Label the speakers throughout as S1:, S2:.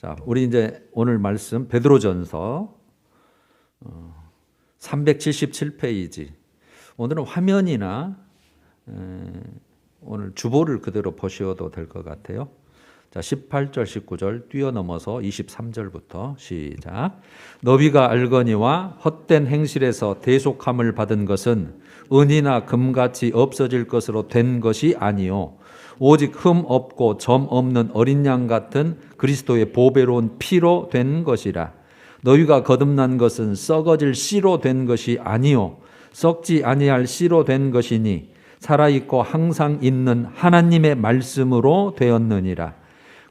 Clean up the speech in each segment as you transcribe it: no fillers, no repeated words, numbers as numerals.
S1: 자, 우리 이제 오늘 말씀 베드로전서 377페이지. 오늘은 화면이나 오늘 주보를 그대로 보셔도 될 것 같아요. 자, 18절, 19절 뛰어넘어서 23절부터 시작. 너비가 알거니와 헛된 행실에서 대속함을 받은 것은 은이나 금같이 없어질 것으로 된 것이 아니요 오직 흠 없고 점 없는 어린 양 같은 그리스도의 보배로운 피로 된 것이라. 너희가 거듭난 것은 썩어질 씨로 된 것이 아니요 썩지 아니할 씨로 된 것이니 살아있고 항상 있는 하나님의 말씀으로 되었느니라.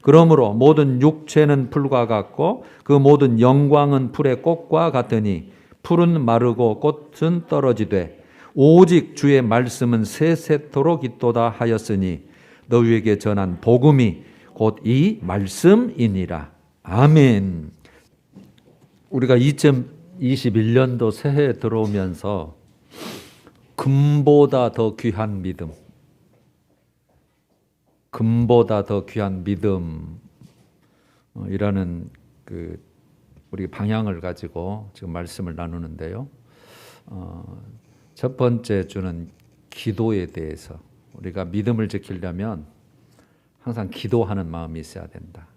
S1: 그러므로 모든 육체는 풀과 같고 그 모든 영광은 풀의 꽃과 같으니 풀은 마르고 꽃은 떨어지되 오직 주의 말씀은 세세토록 있도다 하였으니 너희에게 전한 복음이 곧 이 말씀이니라. 아멘. 우리가 2021년도 새해에 들어오면서 금보다 더 귀한 믿음, 금보다 더 귀한 믿음이라는 우리 방향을 가지고 지금 말씀을 나누는데요. 첫 번째 주는 기도에 대해서, 우리가 믿음을 지키려면 항상 기도하는 마음이 있어야 된다.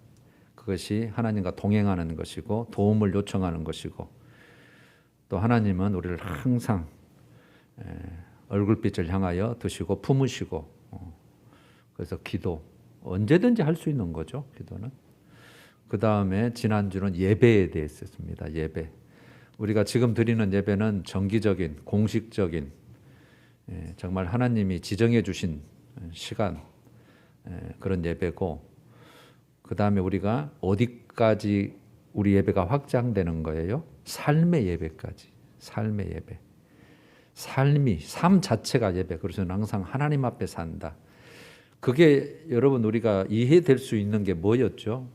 S1: 그것이 하나님과 동행하는 것이고 도움을 요청하는 것이고, 또 하나님은 우리를 항상 얼굴빛을 향하여 드시고 품으시고, 그래서 기도 언제든지 할 수 있는 거죠. 기도는. 그 다음에 지난주는 예배에 대해서 했습니다. 예배. 우리가 지금 드리는 예배는 정기적인 공식적인 정말 하나님이 지정해 주신 시간, 그런 예배고, 그 다음에 우리가 어디까지 우리 예배가 확장되는 거예요? 삶의 예배까지. 삶의 예배. 삶 자체가 예배. 그래서 항상 하나님 앞에 산다. 그게 여러분 우리가 이해될 수 있는 게 뭐였죠?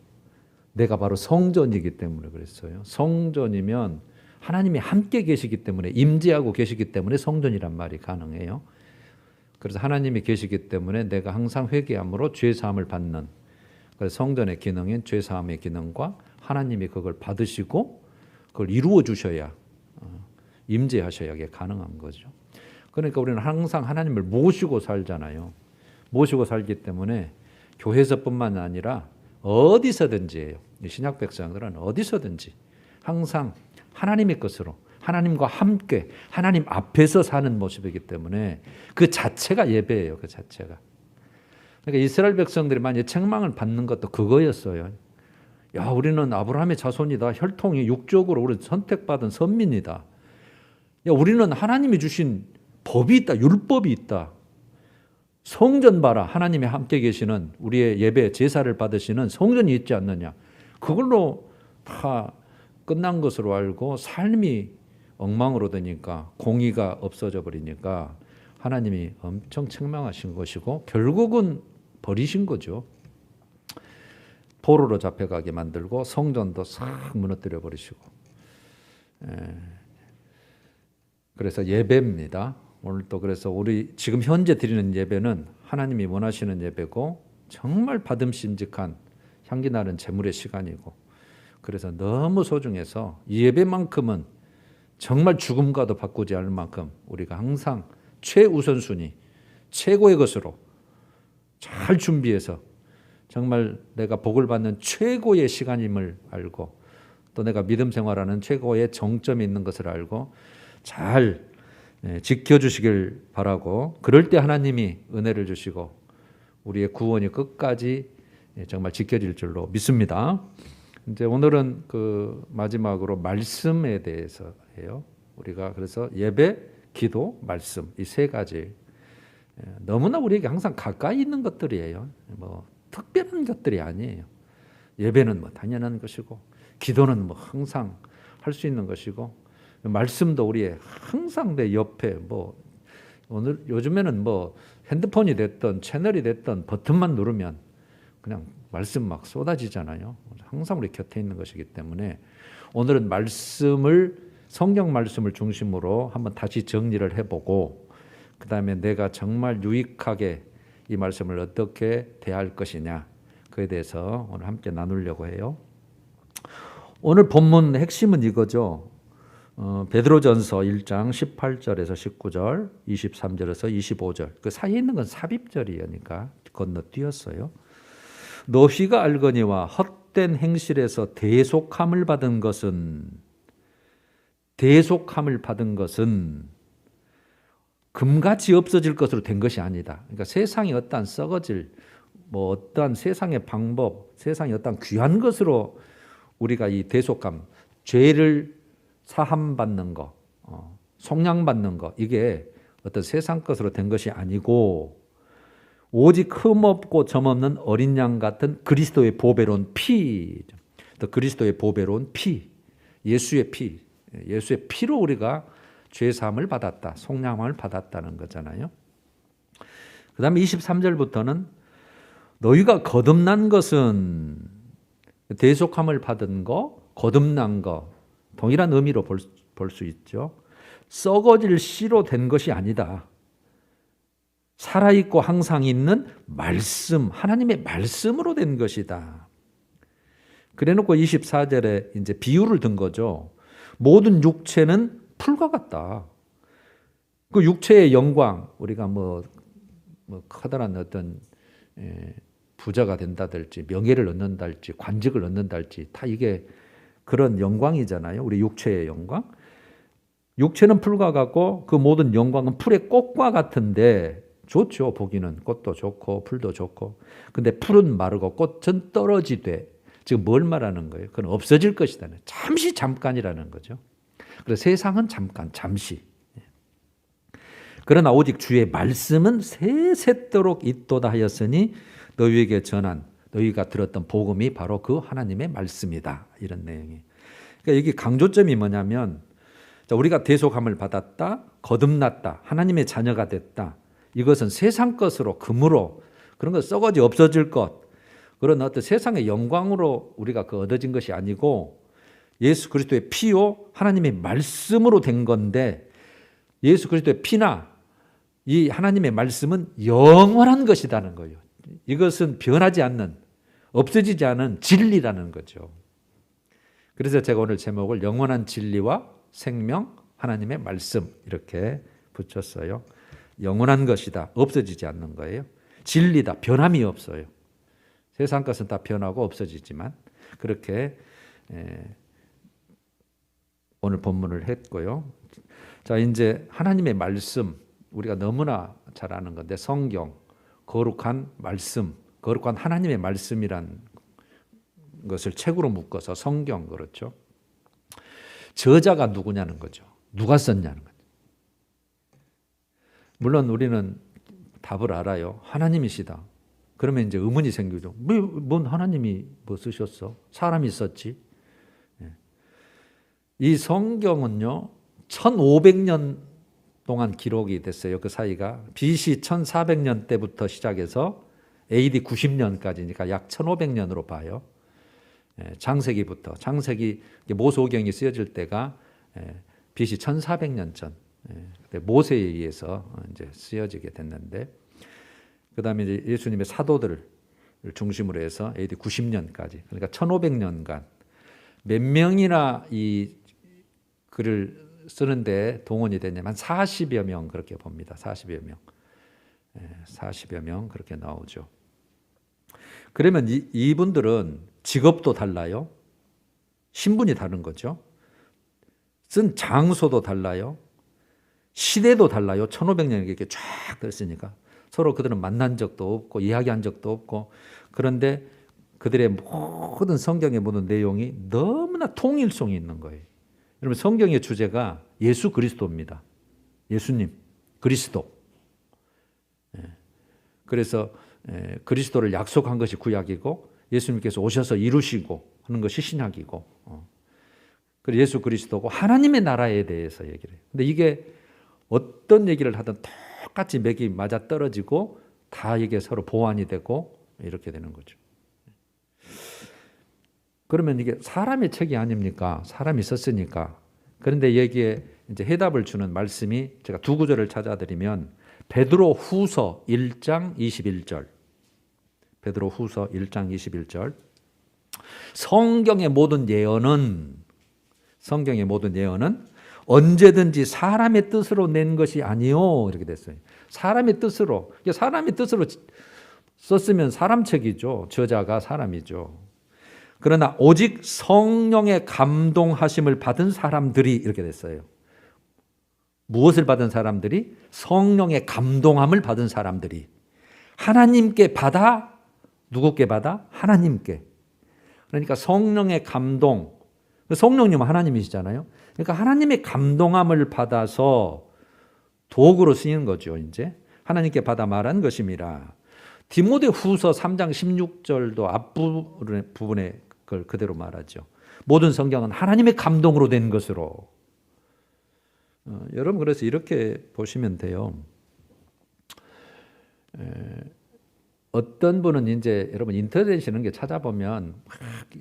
S1: 내가 바로 성전이기 때문에 그랬어요. 성전이면 하나님이 함께 계시기 때문에, 임재하고 계시기 때문에 성전이란 말이 가능해요. 그래서 하나님이 계시기 때문에 내가 항상 회개함으로 죄사함을 받는, 그래서 성전의 기능인 죄사함의 기능과 하나님이 그걸 받으시고 그걸 이루어 주셔야, 임재하셔야 이게 가능한 거죠. 그러니까 우리는 항상 하나님을 모시고 살잖아요. 모시고 살기 때문에 교회에서뿐만 아니라 어디서든지예요. 신약 백성들은 어디서든지 항상 하나님의 것으로, 하나님과 함께 하나님 앞에서 사는 모습이기 때문에 그 자체가 예배예요. 그 자체가. 그러니까 이스라엘 백성들이 만약에 책망을 받는 것도 그거였어요. 야, 우리는 아브라함의 자손이다. 혈통이 육적으로 우리 선택받은 선민이다. 야, 우리는 하나님이 주신 법이 있다. 율법이 있다. 성전 봐라. 하나님이 함께 계시는 우리의 예배 제사를 받으시는 성전이 있지 않느냐. 그걸로 다 끝난 것으로 알고 삶이 엉망으로 되니까, 공의가 없어져 버리니까 하나님이 엄청 책망하신 것이고 결국은 버리신 거죠. 포로로 잡혀가게 만들고 성전도 싹 무너뜨려 버리시고. 그래서 예배입니다. 오늘 또 그래서 우리 지금 현재 드리는 예배는 하나님이 원하시는 예배고 정말 받음심직한 향기 나는 제물의 시간이고, 그래서 너무 소중해서 이 예배만큼은 정말 죽음과도 바꾸지 않을 만큼 우리가 항상 최우선순위, 최고의 것으로 잘 준비해서 정말 내가 복을 받는 최고의 시간임을 알고, 또 내가 믿음 생활하는 최고의 정점이 있는 것을 알고 잘 지켜주시길 바라고, 그럴 때 하나님이 은혜를 주시고 우리의 구원이 끝까지 정말 지켜질 줄로 믿습니다. 이제 오늘은 그 마지막으로 말씀에 대해서 해요. 우리가 그래서 예배, 기도, 말씀, 이 세 가지 너무나 우리에게 항상 가까이 있는 것들이에요. 뭐 특별한 것들이 아니에요. 예배는 뭐 당연한 것이고, 기도는 뭐 항상 할 수 있는 것이고, 말씀도 우리의 항상 내 옆에, 뭐 오늘 요즘에는 뭐 핸드폰이 됐든 채널이 됐든 버튼만 누르면 그냥 말씀 막 쏟아지잖아요. 항상 우리 곁에 있는 것이기 때문에 오늘은 성경 말씀을 중심으로 한번 다시 정리를 해보고, 그 다음에 내가 정말 유익하게 이 말씀을 어떻게 대할 것이냐, 그에 대해서 오늘 함께 나누려고 해요. 오늘 본문 핵심은 이거죠. 베드로전서 1장 18절에서 19절, 23절에서 25절. 그 사이에 있는 건 삽입절이니까 건너뛰었어요. 너희가 알거니와 헛된 행실에서 대속함을 받은 것은 금같이 없어질 것으로 된 것이 아니다. 그러니까 세상의 어떠한 썩어질 어떠한 세상의 방법, 세상의 어떠한 귀한 것으로 우리가 이 대속감, 죄를 사함받는 거, 속량받는 거, 이게 어떤 세상 것으로 된 것이 아니고 오직 흠없고 점없는 어린 양 같은 그리스도의 보배로운 피, 그리스도의 보배로운 피, 예수의 피로 우리가 죄 사함을 받았다, 속량함을 받았다는 거잖아요. 그 다음에 23절부터는 너희가 거듭난 것은 대속함을 받은 거, 거듭난 거, 동일한 의미로 볼 수 있죠. 썩어질 씨로 된 것이 아니다. 살아있고 항상 있는 말씀, 하나님의 말씀으로 된 것이다. 그래놓고 24절에 이제 비유를 든 거죠. 모든 육체는 풀과 같다. 그 육체의 영광, 우리가 커다란 어떤 부자가 된다든지 명예를 얻는다든지 관직을 얻는다든지 다 이게 그런 영광이잖아요. 우리 육체의 영광. 육체는 풀과 같고 그 모든 영광은 풀의 꽃과 같은데 좋죠. 보기는 꽃도 좋고 풀도 좋고. 근데 풀은 마르고 꽃은 떨어지되 지금 뭘 말하는 거예요? 그건 없어질 것이다. 잠시 잠깐이라는 거죠. 그래서 세상은 잠깐, 잠시. 그러나 오직 주의 말씀은 세세토록 있도다 하였으니 너희에게 전한 너희가 들었던 복음이 바로 그 하나님의 말씀이다. 이런 내용이. 그러니까 여기 강조점이 뭐냐면 우리가 대속함을 받았다, 거듭났다, 하나님의 자녀가 됐다. 이것은 세상 것으로 금으로 그런 것 썩어지 없어질 것, 그런 어떤 세상의 영광으로 우리가 얻어진 것이 아니고 예수 그리스도의 피요 하나님의 말씀으로 된 건데 예수 그리스도의 피나 이 하나님의 말씀은 영원한 것이라는 거예요. 이것은 변하지 않는, 없어지지 않은 진리라는 거죠. 그래서 제가 오늘 제목을 영원한 진리와 생명, 하나님의 말씀 이렇게 붙였어요. 영원한 것이다. 없어지지 않는 거예요. 진리다. 변함이 없어요. 세상 것은 다 변하고 없어지지만 그렇게 오늘 본문을 했고요. 자, 이제 하나님의 말씀, 우리가 너무나 잘 아는 건데 성경, 거룩한 말씀, 거룩한 하나님의 말씀이란 것을 책으로 묶어서 성경, 그렇죠. 저자가 누구냐는 거죠. 누가 썼냐는 거죠. 물론 우리는 답을 알아요. 하나님이시다. 그러면 이제 의문이 생기죠. 뭔 하나님이 쓰셨어? 사람이 썼지. 이 성경은요 1500년 동안 기록이 됐어요. 그 사이가 BC 1400년 때부터 시작해서 AD 90년까지니까 약 1500년으로 봐요. 창세기부터, 창세기 모세오경이 쓰여질 때가 BC 1400년 전, 모세에 의해서 이제 쓰여지게 됐는데, 그 다음에 이제 예수님의 사도들을 중심으로 해서 AD 90년까지, 그러니까 1500년간 몇 명이나 이 글을 쓰는데 동원이 됐냐면 40여 명 그렇게 봅니다. 40여 명. 40여 명 그렇게 나오죠. 그러면 이분들은 직업도 달라요. 신분이 다른 거죠. 쓴 장소도 달라요. 시대도 달라요. 1500년 이렇게 쫙 됐으니까. 서로 그들은 만난 적도 없고 이야기한 적도 없고, 그런데 그들의 모든 성경의 모든 내용이 너무나 통일성이 있는 거예요. 여러분, 성경의 주제가 예수 그리스도입니다. 예수님, 그리스도. 그래서 그리스도를 약속한 것이 구약이고 예수님께서 오셔서 이루시고 하는 것이 신약이고, 그리고 예수 그리스도고 하나님의 나라에 대해서 얘기를 해요. 근데 이게 어떤 얘기를 하든 똑같이 맥이 맞아 떨어지고 다 이게 서로 보완이 되고 이렇게 되는 거죠. 그러면 이게 사람의 책이 아닙니까? 사람이 썼으니까. 그런데 여기에 이제 해답을 주는 말씀이, 제가 두 구절을 찾아드리면 베드로 후서 1장 21절. 베드로 후서 1장 21절. 성경의 모든 예언은 언제든지 사람의 뜻으로 낸 것이 아니요 이렇게 됐어요. 사람의 뜻으로 썼으면 사람 책이죠. 저자가 사람이죠. 그러나 오직 성령의 감동하심을 받은 사람들이 이렇게 됐어요. 무엇을 받은 사람들이? 성령의 감동함을 받은 사람들이 하나님께 받아, 누구께 받아? 하나님께. 그러니까 성령의 감동, 성령님은 하나님이시잖아요. 그러니까 하나님의 감동함을 받아서 도구로 쓰이는 거죠. 이제 하나님께 받아 말한 것임이라. 디모데후서 3장 16절도 앞부분에 그걸 그대로 말하죠. 모든 성경은 하나님의 감동으로 된 것으로. 여러분 그래서 이렇게 보시면 돼요. 어떤 분은 이제 여러분 인터넷에 이런 게 찾아보면 막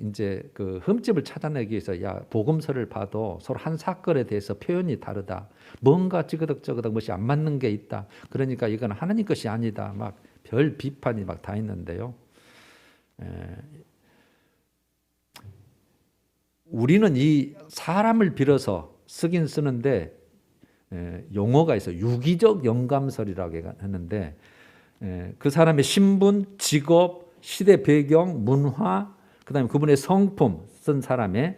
S1: 이제 그 흠집을 찾아내기 위해서 야 복음서를 봐도 서로 한 사건에 대해서 표현이 다르다. 뭔가 찌그덕 것이 안 맞는 게 있다. 그러니까 이건 하나님 것이 아니다. 막 별 비판이 막 다 있는데요. 우리는 이 사람을 빌어서 쓰긴 쓰는데 용어가 있어 유기적 영감설이라고 하는데 그 사람의 신분, 직업, 시대 배경, 문화, 그다음에 그분의 성품 쓴 사람의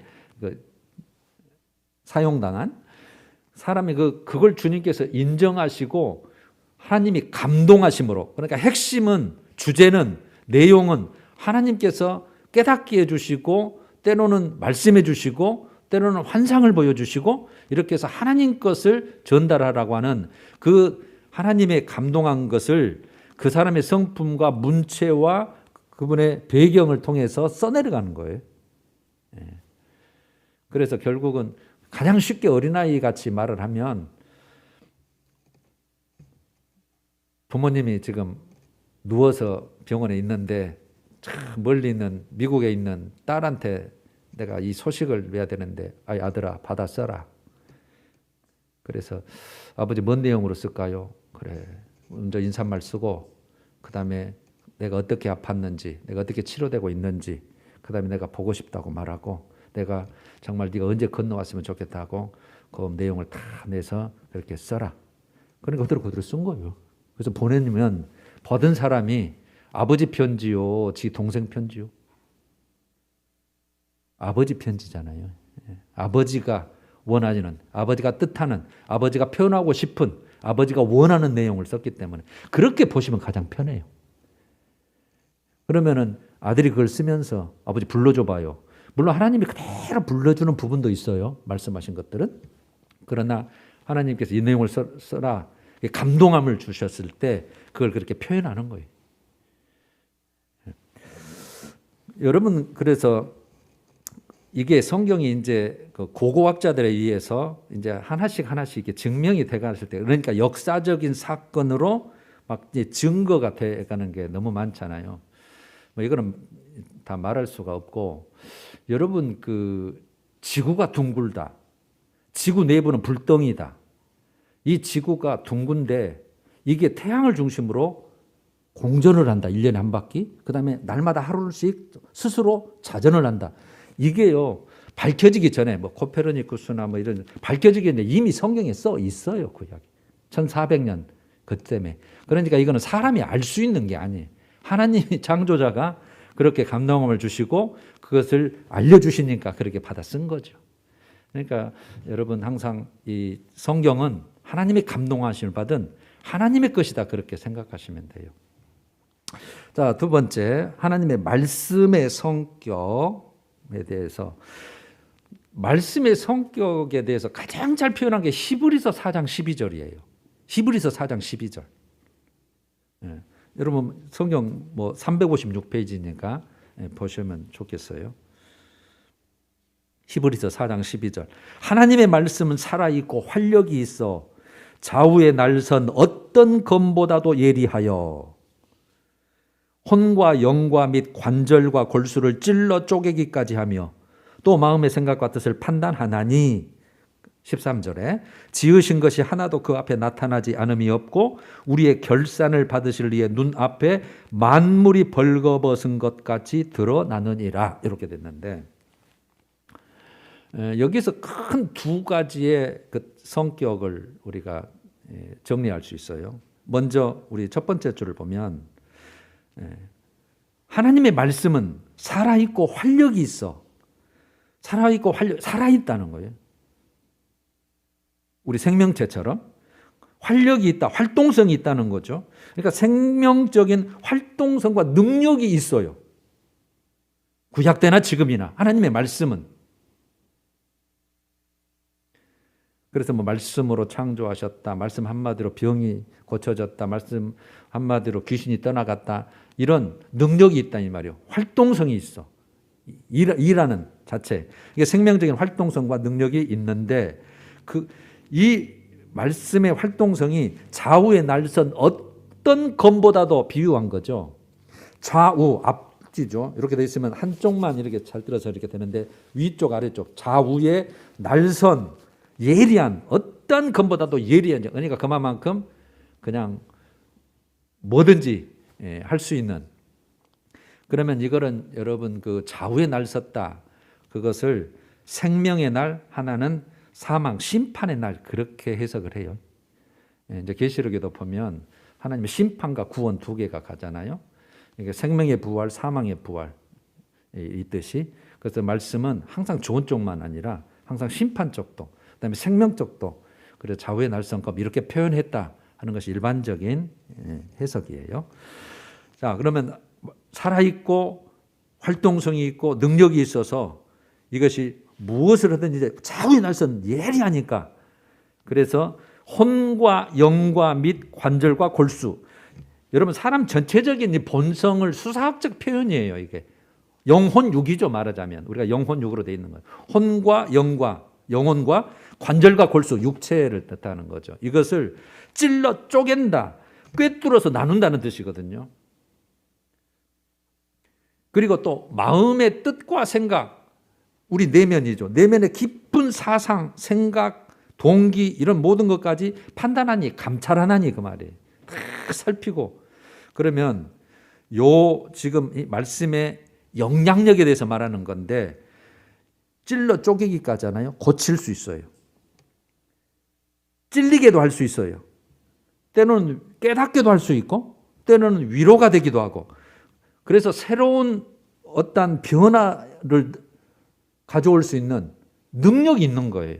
S1: 사용당한 사람이 그걸 주님께서 인정하시고 하나님이 감동하심으로 그러니까 핵심은 주제는 내용은 하나님께서 깨닫게 해주시고 때로는 말씀해 주시고 때로는 환상을 보여주시고 이렇게 해서 하나님 것을 전달하라고 하는 그 하나님의 감동한 것을 그 사람의 성품과 문체와 그분의 배경을 통해서 써내려가는 거예요. 그래서 결국은 가장 쉽게 어린아이 같이 말을 하면 부모님이 지금 누워서 병원에 있는데 멀리 있는 미국에 있는 딸한테 내가 이 소식을 내야 되는데 아들아 받아 써라. 그래서 아버지 뭔 내용으로 쓸까요? 그래 먼저 인사말 쓰고 그 다음에 내가 어떻게 아팠는지 내가 어떻게 치료되고 있는지 그 다음에 내가 보고 싶다고 말하고 내가 정말 네가 언제 건너왔으면 좋겠다고 그 내용을 다 내서 그렇게 써라. 그러니까 그대로 쓴 거예요. 그래서 보내면 받은 사람이 아버지 편지요, 지 동생 편지요. 아버지 편지잖아요. 아버지가 원하는, 아버지가 뜻하는, 아버지가 표현하고 싶은, 아버지가 원하는 내용을 썼기 때문에 그렇게 보시면 가장 편해요. 그러면은 아들이 그걸 쓰면서 아버지 불러줘 봐요. 물론 하나님이 그대로 불러주는 부분도 있어요. 말씀하신 것들은. 그러나 하나님께서 이 내용을 써라. 감동함을 주셨을 때 그걸 그렇게 표현하는 거예요. 여러분 그래서 이게 성경이 이제 고고학자들에 의해서 이제 하나씩 이렇게 증명이 돼갔을 때 그러니까 역사적인 사건으로 막 이제 증거가 돼가는 게 너무 많잖아요. 뭐 이거는 다 말할 수가 없고 여러분 그 지구가 둥글다. 지구 내부는 불덩이다. 이 지구가 둥근데 이게 태양을 중심으로 공전을 한다. 1년에 한 바퀴. 그 다음에 날마다 하루씩 스스로 자전을 한다. 이게요. 밝혀지기 전에 뭐 코페르니쿠스나 뭐 이런 밝혀지기 전에 이미 성경에 써 있어요. 그 이야기. 1400년 그때에. 그러니까 이거는 사람이 알 수 있는 게 아니에요. 하나님이 창조자가 그렇게 감동함을 주시고 그것을 알려주시니까 그렇게 받아 쓴 거죠. 그러니까 여러분 항상 이 성경은 하나님의 감동하심을 받은 하나님의 것이다 그렇게 생각하시면 돼요. 자, 두 번째 하나님의 말씀의 성격에 대해서 말씀의 성격에 대해서 가장 잘 표현한 게 히브리서 4장 12절이에요. 히브리서 4장 12절. 예. 여러분 성경 뭐 356페이지니까 보시면 좋겠어요. 히브리서 4장 12절. 하나님의 말씀은 살아있고 활력이 있어 좌우의 날선 어떤 검보다도 예리하여 혼과 영과 및 관절과 골수를 찔러 쪼개기까지 하며 또 마음의 생각과 뜻을 판단하나니 13절에 지으신 것이 하나도 그 앞에 나타나지 않음이 없고 우리의 결산을 받으실 이의 눈앞에 만물이 벌거벗은 것 같이 드러나느니라 이렇게 됐는데 여기서 큰 두 가지의 그 성격을 우리가 정리할 수 있어요. 먼저 우리 첫 번째 줄을 보면 하나님의 말씀은 살아있고 활력이 있어. 살아있고 살아있다는 거예요. 우리 생명체처럼 활력이 있다, 활동성이 있다는 거죠. 그러니까 생명적인 활동성과 능력이 있어요. 구약 때나 지금이나 하나님의 말씀은. 그래서 뭐 말씀으로 창조하셨다, 말씀 한마디로 병이 고쳐졌다, 말씀 한마디로 귀신이 떠나갔다, 이런 능력이 있다 이 말이에요. 활동성이 있어. 일하는 자체. 이게 생명적인 활동성과 능력이 있는데 이 말씀의 활동성이 좌우에 날선 어떤 검보다도 비유한 거죠. 좌우, 앞뒤죠. 이렇게 돼 있으면 한쪽만 이렇게 잘 들어서 이렇게 되는데 위쪽, 아래쪽, 좌우에 날선 예리한 어떤 검보다도 예리한, 그러니까 그만큼 그냥 뭐든지 할 수 있는. 그러면 이거는 여러분 그 좌우에 날 섰다. 그것을 생명의 날, 하나는 사망, 심판의 날, 그렇게 해석을 해요. 이제 계시록에도 보면 하나님의 심판과 구원 두 개가 가잖아요. 그러니까 생명의 부활, 사망의 부활 있듯이. 그래서 말씀은 항상 좋은 쪽만 아니라 항상 심판 쪽도, 그다음에 생명 쪽도, 그래서 좌우의 날선검 이렇게 표현했다 하는 것이 일반적인 해석이에요. 자, 그러면 살아있고 활동성이 있고 능력이 있어서 이것이 무엇을 하든지 좌우에 날선 예리하니까, 그래서 혼과 영과 및 관절과 골수, 여러분 사람 전체적인 이 본성을 수사학적 표현이에요. 이게 영혼육이죠. 말하자면 우리가 영혼육으로 되어 있는 거예요. 혼과 영과 영혼과 관절과 골수, 육체를 뜻하는 거죠. 이것을 찔러 쪼갠다, 꿰뚫어서 나눈다는 뜻이거든요. 그리고 또 마음의 뜻과 생각, 우리 내면이죠. 내면의 깊은 사상, 생각, 동기 이런 모든 것까지 판단하니, 감찰하나니 그 말이에요. 다 살피고. 그러면 지금 이 말씀의 영향력에 대해서 말하는 건데, 찔러 쪼개기까지잖아요. 고칠 수 있어요. 찔리게도 할 수 있어요. 때로는 깨닫게도 할 수 있고, 때로는 위로가 되기도 하고. 그래서 새로운 어떤 변화를 가져올 수 있는 능력이 있는 거예요.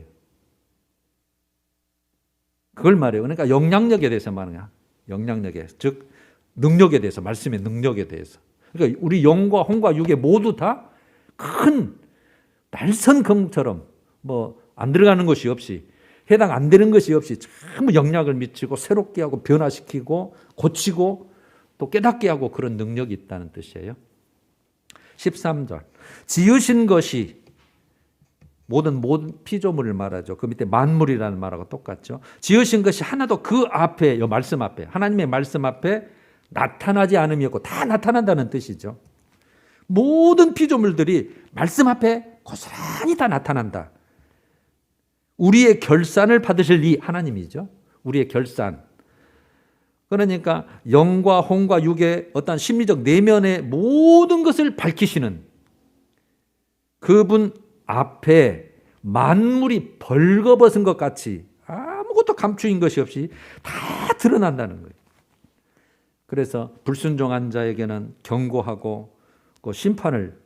S1: 그걸 말해요. 그러니까 영향력에 대해서 말하는 거야. 영향력에, 즉 능력에 대해서, 말씀의 능력에 대해서. 그러니까 우리 영과 혼과 육에 모두 다 큰 날선 검처럼 뭐 안 들어가는 것이 없이, 해당 안 되는 것이 없이 전부 영향을 미치고 새롭게 하고 변화시키고 고치고 또 깨닫게 하고, 그런 능력이 있다는 뜻이에요. 13절. 지으신 것이, 모든 피조물을 말하죠. 그 밑에 만물이라는 말하고 똑같죠. 지으신 것이 하나도 그 앞에, 이 말씀 앞에, 하나님의 말씀 앞에 나타나지 않음이 없고, 다 나타난다는 뜻이죠. 모든 피조물들이 말씀 앞에 고스란히 다 나타난다. 우리의 결산을 받으실 이 하나님이죠. 우리의 결산. 그러니까 영과 혼과 육의 어떤 심리적 내면의 모든 것을 밝히시는 그분 앞에 만물이 벌거벗은 것 같이 아무것도 감추인 것이 없이 다 드러난다는 거예요. 그래서 불순종한 자에게는 경고하고 그 심판을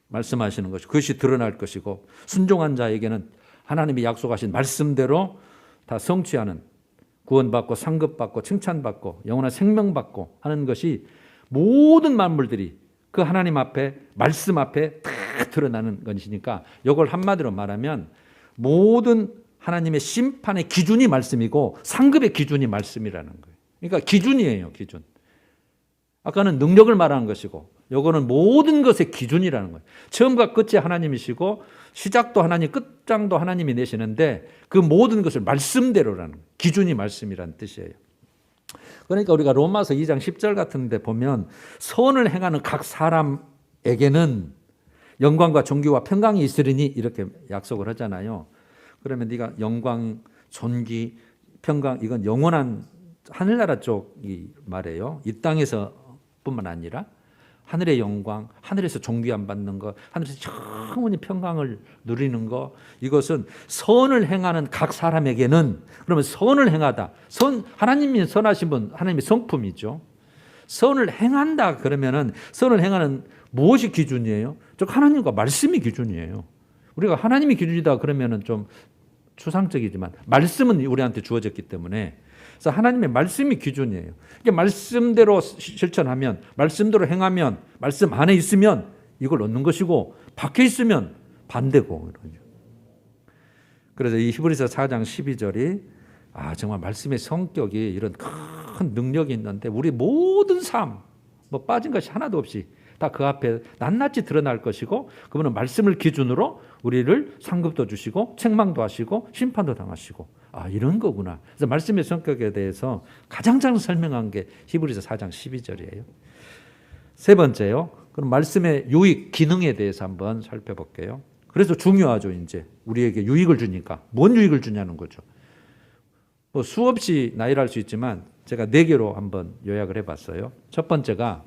S1: 말씀하시는 것이, 그것이 드러날 것이고, 순종한 자에게는 하나님이 약속하신 말씀대로 다 성취하는, 구원받고 상급받고 칭찬받고 영원한 생명받고 하는 것이 모든 만물들이 그 하나님 앞에, 말씀 앞에 다 드러나는 것이니까, 이걸 한마디로 말하면 모든 하나님의 심판의 기준이 말씀이고 상급의 기준이 말씀이라는 거예요. 그러니까 기준이에요, 기준. 아까는 능력을 말하는 것이고, 이거는 모든 것의 기준이라는 거예요. 처음과 끝이 하나님이시고 시작도 하나님, 끝장도 하나님이 내시는데 그 모든 것을 말씀대로라는 거예요. 기준이 말씀이라는 뜻이에요. 그러니까 우리가 로마서 2장 10절 같은 데 보면 선을 행하는 각 사람에게는 영광과 존귀와 평강이 있으리니 이렇게 약속을 하잖아요. 그러면 네가 영광, 존귀, 평강 이건 영원한 하늘나라 쪽이 말이에요. 이 땅에서뿐만 아니라 하늘의 영광, 하늘에서 존귀함 받는 것, 하늘에서 영원히 평강을 누리는 것, 이것은 선을 행하는 각 사람에게는, 그러면 선을 행하다. 하나님이 선하신 분, 하나님의 성품이죠. 선을 행한다 그러면은 선을 행하는 무엇이 기준이에요? 즉 하나님과 말씀이 기준이에요. 우리가 하나님이 기준이다 그러면은 좀 추상적이지만 말씀은 우리한테 주어졌기 때문에, 그래서 하나님의 말씀이 기준이에요. 이게 말씀대로 실천하면, 말씀대로 행하면, 말씀 안에 있으면 이걸 얻는 것이고, 밖에 있으면 반대고. 그래서 이 히브리서 4장 12절이 정말 말씀의 성격이 이런 큰 능력이 있는데 우리 모든 삶 뭐 빠진 것이 하나도 없이 다 그 앞에 낱낱이 드러날 것이고, 그분은 말씀을 기준으로 우리를 상급도 주시고 책망도 하시고 심판도 당하시고, 이런 거구나. 그래서 말씀의 성격에 대해서 가장 잘 설명한 게 히브리서 4장 12절이에요. 세 번째요. 그럼 말씀의 유익, 기능에 대해서 한번 살펴볼게요. 그래서 중요하죠. 이제 우리에게 유익을 주니까. 뭔 유익을 주냐는 거죠. 뭐 수없이 나열할 수 있지만 제가 4개로 한번 요약을 해봤어요. 첫 번째가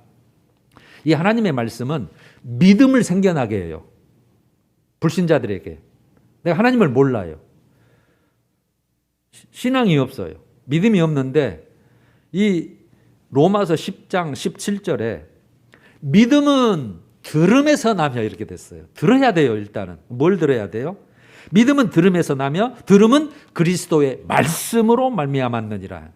S1: 이 하나님의 말씀은 믿음을 생겨나게 해요. 불신자들에게. 내가 하나님을 몰라요. 신앙이 없어요. 믿음이 없는데 이 로마서 10장 17절에 믿음은 들음에서 나며 이렇게 됐어요. 들어야 돼요. 일단은. 뭘 들어야 돼요? 믿음은 들음에서 나며 들음은 그리스도의 말씀으로 말미암았느니라.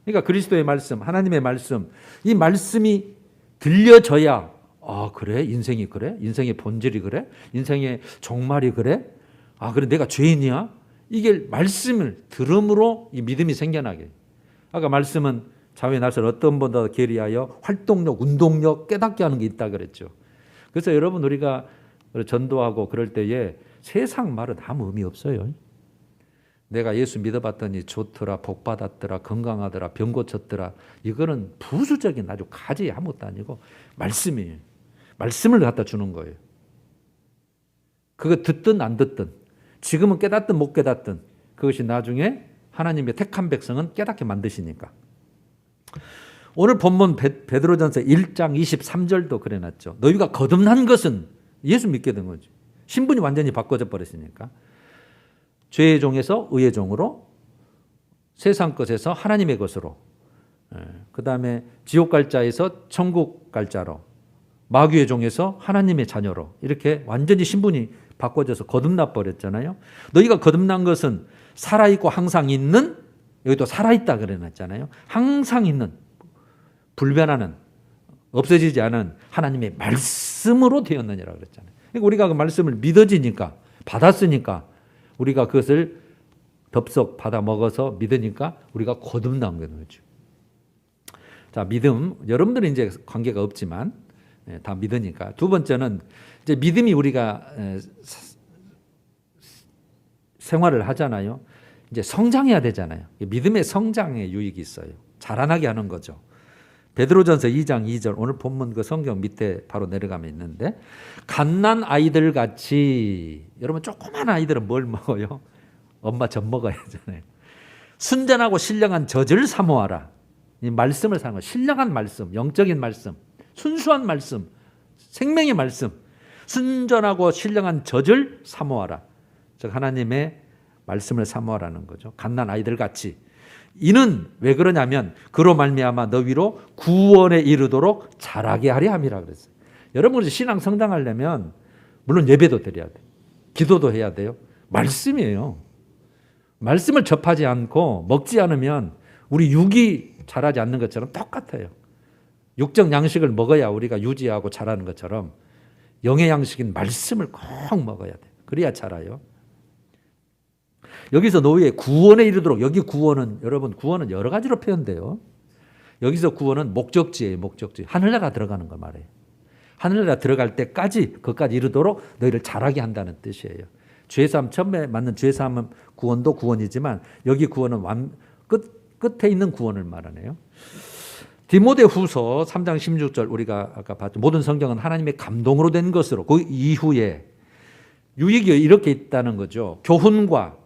S1: 그러니까 그리스도의 말씀, 하나님의 말씀, 이 말씀이 들려져야 그래? 인생이 그래? 인생의 본질이 그래? 인생의 종말이 그래? 그래 내가 죄인이야? 이게 말씀을 들음으로 이 믿음이 생겨나게. 아까 말씀은 자유의 날선 어떤 분보다 계리하여 활동력, 운동력, 깨닫게 하는 게 있다 그랬죠. 그래서 여러분 우리가 전도하고 그럴 때에 세상 말은 아무 의미 없어요. 내가 예수 믿어봤더니 좋더라, 복 받았더라, 건강하더라, 병 고쳤더라. 이거는 부수적인 아주 가지 아무것도 아니고 말씀이에요. 말씀을 갖다 주는 거예요. 그거 듣든 안 듣든, 지금은 깨닫든 못 깨닫든 그것이 나중에 하나님의 택한 백성은 깨닫게 만드시니까. 오늘 본문 베드로전서 1장 23절도 그래놨죠. 너희가 거듭난 것은 예수 믿게 된 거지. 신분이 완전히 바꿔져 버렸으니까. 죄의 종에서 의의 종으로, 세상 것에서 하나님의 것으로, 그 다음에 지옥 갈 자에서 천국 갈 자로, 마귀의 종에서 하나님의 자녀로, 이렇게 완전히 신분이 바꿔져서 거듭나 버렸잖아요. 너희가 거듭난 것은 살아있고 항상 있는, 여기도 살아있다 그래놨잖아요. 항상 있는, 불변하는, 없어지지 않은 하나님의 말씀으로 되었느니라 그랬잖아요. 그러니까 우리가 그 말씀을 믿어지니까, 받았으니까 우리가 그것을 덥석 받아 먹어서 믿으니까 우리가 거듭난 거죠. 자, 믿음. 여러분들은 이제 관계가 없지만 다 믿으니까. 두 번째는 이제 믿음이 우리가 생활을 하잖아요. 이제 성장해야 되잖아요. 믿음의 성장에 유익이 있어요. 자라나게 하는 거죠. 베드로전서 2장 2절 오늘 본문 그 성경 밑에 바로 내려가면 있는데, 갓난 아이들 같이, 여러분 조그만 아이들은 뭘 먹어요? 엄마 젖 먹어야 하잖아요. 순전하고 신령한 젖을 사모하라. 이 말씀을 사는 거, 신령한 말씀, 영적인 말씀, 순수한 말씀, 생명의 말씀, 순전하고 신령한 젖을 사모하라. 즉 하나님의 말씀을 사모하라는 거죠. 갓난 아이들 같이. 이는 왜 그러냐면 그로 말미암아 너희로 구원에 이르도록 자라게 하려 함이라 그랬어요. 여러분 신앙 성장하려면 물론 예배도 드려야 돼요. 기도도 해야 돼요. 말씀이에요. 말씀을 접하지 않고 먹지 않으면 우리 육이 자라지 않는 것처럼 똑같아요. 육적 양식을 먹어야 우리가 유지하고 자라는 것처럼 영의 양식인 말씀을 꼭 먹어야 돼요. 그래야 자라요. 여기서 너희의 구원에 이르도록, 여기 구원은 여러분 구원은 여러 가지로 표현돼요. 여기서 구원은 목적지예요. 목적지. 하늘나라 들어가는 거 말이에요. 하늘나라 들어갈 때까지 그것까지 이르도록 너희를 자라게 한다는 뜻이에요. 죄사함, 처음에 맞는 죄사함은 구원도 구원이지만 여기 구원은 끝에 있는 구원을 말하네요. 디모데후서 3장 16절 우리가 아까 봤죠. 모든 성경은 하나님의 감동으로 된 것으로, 그 이후에 유익이 이렇게 있다는 거죠. 교훈과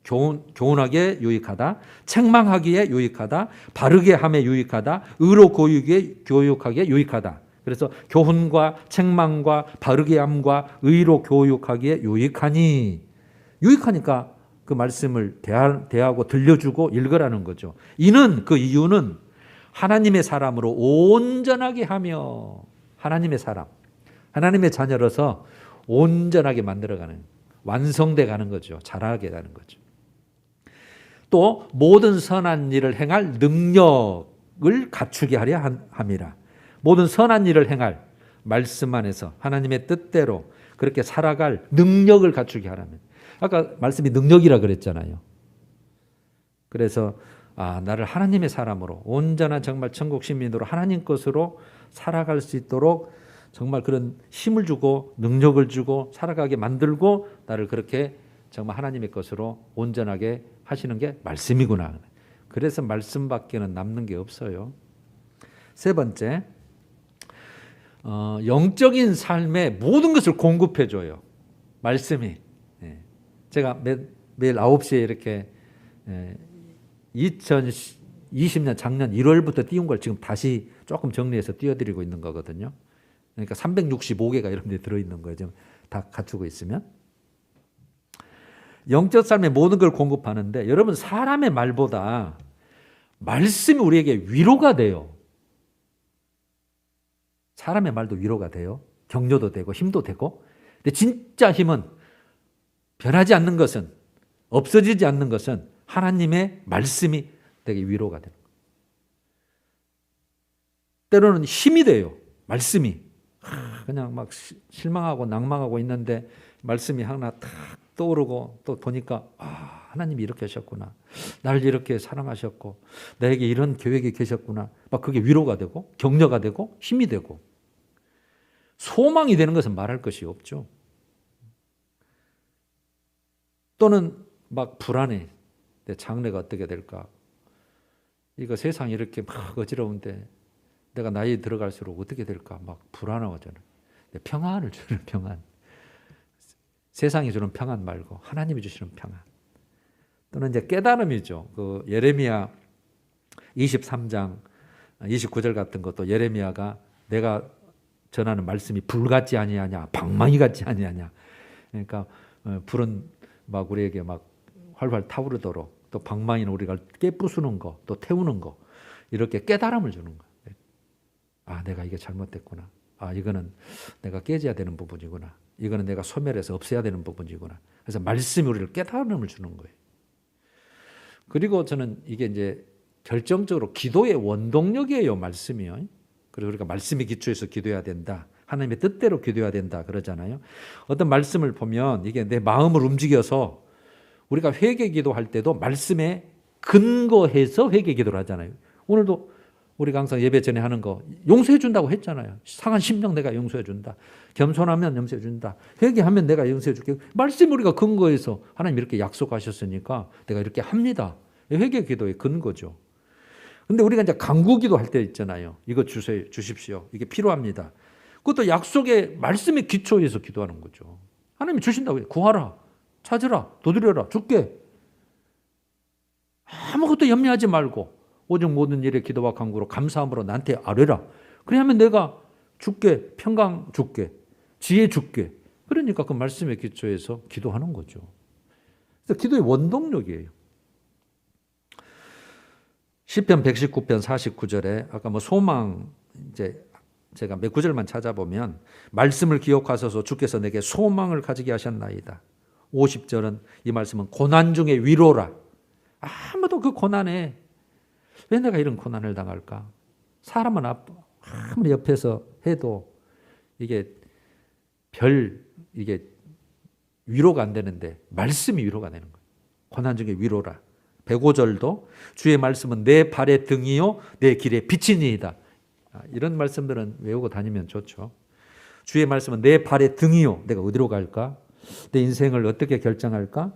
S1: 교훈하기에 유익하다, 책망하기에 유익하다, 바르게 함에 유익하다, 의로 교육하기에 유익하다. 그래서 교훈과 책망과 바르게 함과 의로 교육하기에 유익하니, 유익하니까 그 말씀을 대하고 들려주고 읽으라는 거죠. 그 이유는 하나님의 사람으로 온전하게 하며, 하나님의 사람, 하나님의 자녀로서 온전하게 만들어가는, 완성돼 가는 거죠. 자라게 가는 거죠. 또 모든 선한 일을 행할 능력을 갖추게 하려 함이라. 모든 선한 일을 행할, 말씀 안에서 하나님의 뜻대로 그렇게 살아갈 능력을 갖추게 하라면. 아까 말씀이 능력이라 그랬잖아요. 그래서 나를 하나님의 사람으로, 온전한 정말 천국 시민으로 하나님 것으로 살아갈 수 있도록 정말 그런 힘을 주고 능력을 주고 살아가게 만들고 나를 그렇게 정말 하나님의 것으로 온전하게 하시는 게 말씀이구나. 그래서 말씀밖에는 남는 게 없어요. 세 번째, 영적인 삶의 모든 것을 공급해 줘요. 말씀이. 제가 매일 9시에 이렇게 2020년 작년 1월부터 띄운 걸 지금 다시 조금 정리해서 띄워드리고 있는 거거든요. 그러니까 365개가 이런 데 들어있는 거예요. 지금 다 갖추고 있으면. 영적 삶의 모든 걸 공급하는데, 여러분, 사람의 말보다 말씀이 우리에게 위로가 돼요. 사람의 말도 위로가 돼요. 격려도 되고 힘도 되고. 근데 진짜 힘은, 변하지 않는 것은, 없어지지 않는 것은 하나님의 말씀이 되게 위로가 되는 거예요. 때로는 힘이 돼요. 말씀이. 그냥 막 실망하고 낭망하고 있는데 말씀이 하나 탁 떠오르고 또 보니까 하나님이 이렇게 하셨구나. 나를 이렇게 사랑하셨고 나에게 이런 계획이 계셨구나. 막 그게 위로가 되고 격려가 되고 힘이 되고, 소망이 되는 것은 말할 것이 없죠. 또는 막 불안해. 내 장래가 어떻게 될까? 이거 세상이 이렇게 막 어지러운데 내가 나이 들어갈수록 어떻게 될까? 막 불안하잖아요. 평안을 주는 평안. 세상이 주는 평안 말고 하나님이 주시는 평안. 또는 이제 깨달음이죠. 그 예레미야 23장 29절 같은 것도 예레미야가 내가 전하는 말씀이 불 같지 아니하냐, 방망이 같지 아니하냐. 그러니까 불은 막 우리에게 막 활활 타오르도록, 또 방망이는 우리가 깨부수는 거, 또 태우는 거, 이렇게 깨달음을 주는 거예요. 내가 이게 잘못됐구나. 이거는 내가 깨져야 되는 부분이구나. 이거는 내가 소멸해서 없애야 되는 부분이구나. 그래서 말씀이 우리를 깨달음을 주는 거예요. 그리고 저는 이게 이제 결정적으로 기도의 원동력이에요, 말씀이요. 그리고 우리가 말씀의 기초에서 기도해야 된다. 하나님의 뜻대로 기도해야 된다 그러잖아요. 어떤 말씀을 보면 이게 내 마음을 움직여서, 우리가 회개 기도할 때도 말씀에 근거해서 회개 기도를 하잖아요. 오늘도 우리가 항상 예배 전에 하는 거 용서해 준다고 했잖아요. 상한 심령 내가 용서해 준다. 겸손하면 용서해 준다. 회개하면 내가 용서해 줄게. 말씀 우리가 근거해서 하나님 이렇게 약속하셨으니까 내가 이렇게 합니다. 회개 기도의 근거죠. 근데 우리가 이제 간구 기도할 때 있잖아요. 이거 주십시오. 이게 필요합니다. 그것도 약속의 말씀의 기초에서 기도하는 거죠. 하나님이 주신다고 해요. 구하라, 찾으라, 두드려라, 줄게. 아무것도 염려하지 말고 오직 모든 일에 기도와 간구로 감사함으로 나한테 아뢰라. 그래야면 내가 줄게, 평강 줄게, 지혜 줄게. 그러니까 그 말씀의 기초에서 기도하는 거죠. 그래서 기도의 원동력이에요. 시편 119편 49절에 아까 소망, 이제 제가 몇 구절만 찾아보면 말씀을 기억하소서 주께서 내게 소망을 가지게 하셨나이다. 50절은 이 말씀은 고난 중에 위로라. 아무도 그 고난에 왜 내가 이런 고난을 당할까? 사람은 아무리 옆에서 해도 이게 이게 위로가 안 되는데 말씀이 위로가 되는 거예요. 고난 중에 위로라. 105절도 주의 말씀은 내 발의 등이요 내 길의 빛이니이다. 이런 말씀들은 외우고 다니면 좋죠. 주의 말씀은 내 발의 등이요. 내가 어디로 갈까? 내 인생을 어떻게 결정할까?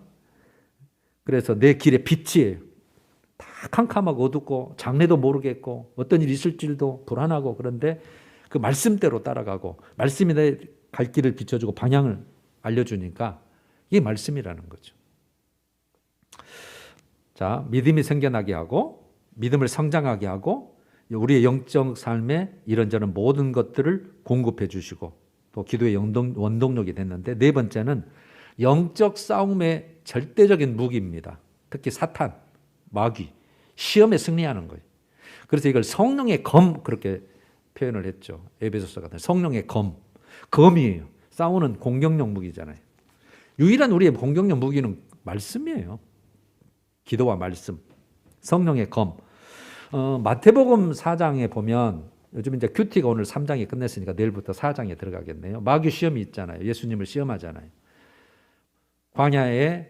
S1: 그래서 내 길의 빛이에요. 다 캄캄하고 어둡고 장래도 모르겠고 어떤 일이 있을지도 불안하고, 그런데 그 말씀대로 따라가고 말씀이 내 갈 길을 비춰주고 방향을 알려주니까 이게 말씀이라는 거죠. 자, 믿음이 생겨나게 하고 믿음을 성장하게 하고 우리의 영적 삶에 이런저런 모든 것들을 공급해 주시고 또 기도의 원동력이 됐는데, 네 번째는 영적 싸움의 절대적인 무기입니다. 특히 사탄, 마귀, 시험에 승리하는 거예요. 그래서 이걸 성령의 검 그렇게 표현을 했죠. 에베소서 같은 성령의 검이에요. 싸우는 공격용 무기잖아요. 유일한 우리의 공격용 무기는 말씀이에요. 기도와 말씀, 성령의 검. 마태복음 4장에 보면, 요즘 이제 큐티가 오늘 3장이 끝냈으니까 내일부터 4장에 들어가겠네요. 마귀 시험이 있잖아요. 예수님을 시험하잖아요. 광야에서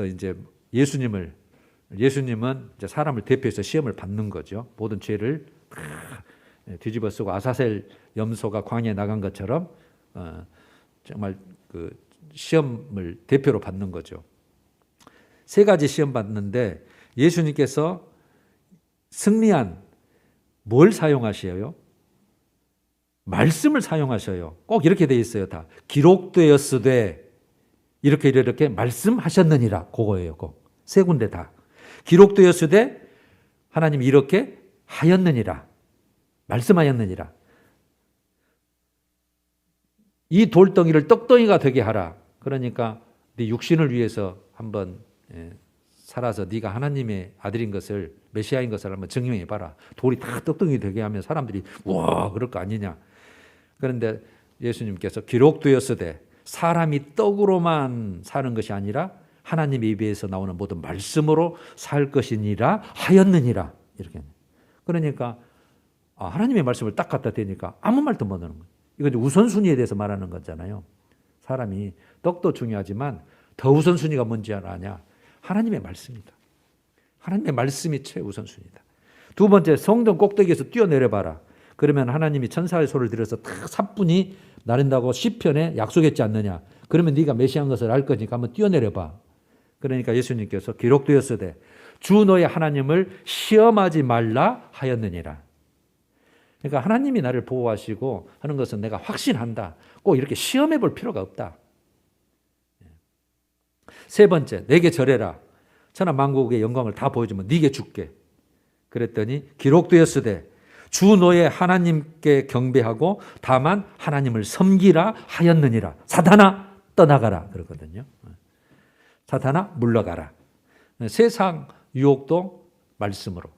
S1: 이제 예수님은 이제 사람을 대표해서 시험을 받는 거죠. 모든 죄를 다 뒤집어 쓰고 아사셀 염소가 광야에 나간 것처럼 정말 그 시험을 대표로 받는 거죠. 세 가지 시험 받는데 예수님께서 승리한 뭘 사용하셔요? 말씀을 사용하셔요. 꼭 이렇게 돼 있어요. 다 기록되었으되 이렇게 말씀하셨느니라. 그거예요. 꼭 세 군데 다 기록되었으되 하나님이 이렇게 하였느니라. 말씀하였느니라. 이 돌덩이를 떡덩이가 되게 하라. 그러니까 네 육신을 위해서 한번 살아서 네가 하나님의 아들인 것을, 메시아인 것을 한번 증명해 봐라. 돌이 다 떡덩이 되게 하면 사람들이 와 그럴 거 아니냐. 그런데 예수님께서 기록되었으되 사람이 떡으로만 사는 것이 아니라 하나님의 입에서 나오는 모든 말씀으로 살 것이니라 하였느니라. 이렇게. 그러니까 하나님의 말씀을 딱 갖다 대니까 아무 말도 못 하는 거예요. 이건 우선순위에 대해서 말하는 거잖아요. 사람이 떡도 중요하지만 더 우선순위가 뭔지 아냐? 하나님의 말씀이다. 하나님의 말씀이 최우선순위다. 두 번째, 성전 꼭대기에서 뛰어내려봐라. 그러면 하나님이 천사의 소리를 들어서 딱 사뿐히 나른다고 시편에 약속했지 않느냐. 그러면 네가 메시아인 것을 알 거니까 한번 뛰어내려봐. 그러니까 예수님께서 기록되었으되 주 너의 하나님을 시험하지 말라 하였느니라. 그러니까 하나님이 나를 보호하시고 하는 것은 내가 확신한다. 꼭 이렇게 시험해 볼 필요가 없다. 세 번째, 내게 절해라. 천하 만국의 영광을 다 보여주면 네게 줄게. 그랬더니 기록되었으되 주 너의 하나님께 경배하고 다만 하나님을 섬기라 하였느니라. 사탄아 떠나가라 그러거든요. 사탄아 물러가라. 세상 유혹도 말씀으로.